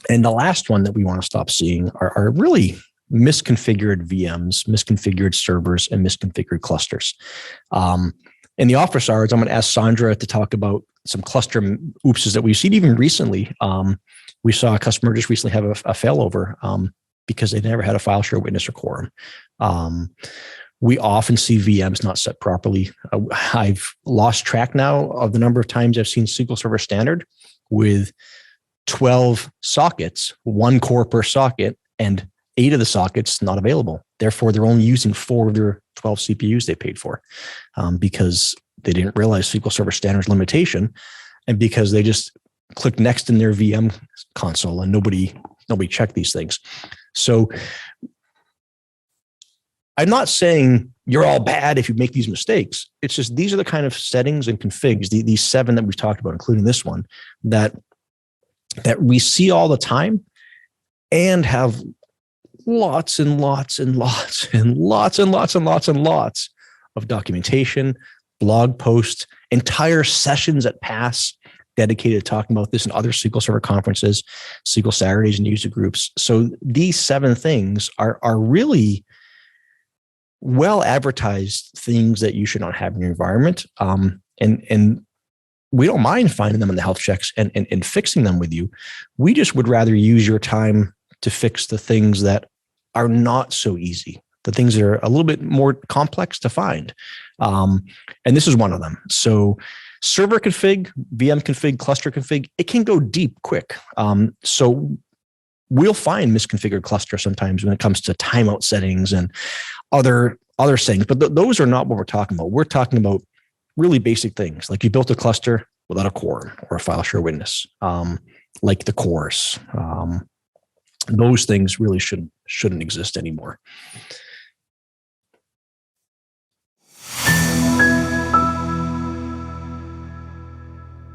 And the last one that we want to stop seeing are really misconfigured VMs, misconfigured servers, and misconfigured clusters. In the office hours, I'm going to ask Sandra to talk about some cluster oopses that we've seen even recently. We saw a customer just recently have a failover because they never had a file share witness or quorum. We often see VMs not set properly. I've lost track now of the number of times I've seen SQL Server Standard with 12 sockets, 1 core per socket, and 8 of the sockets not available. Therefore, they're only using 4 of their 12 CPUs they paid for because they didn't realize SQL Server Standard's limitation, and because they just clicked next in their VM console and nobody checked these things. So I'm not saying you're all bad if you make these mistakes. It's just these are the kind of settings and configs, these 7 that we've talked about, including this one, that we see all the time and have lots and lots and lots and lots and lots and lots and lots of documentation, blog posts, entire sessions at PASS dedicated to talking about this and other SQL Server conferences, SQL Saturdays and user groups. So these 7 things are really well advertised things that you should not have in your environment. And we don't mind finding them in the health checks and fixing them with you. We just would rather use your time to fix the things that are not so easy, the things that are a little bit more complex to find. And this is one of them. So server config, VM config, cluster config, it can go deep quick. So we'll find misconfigured cluster sometimes when it comes to timeout settings and other settings, but those are not what we're talking about. We're talking about really basic things, like you built a cluster without a quorum or a file share witness, like the cores. Those things really shouldn't exist anymore.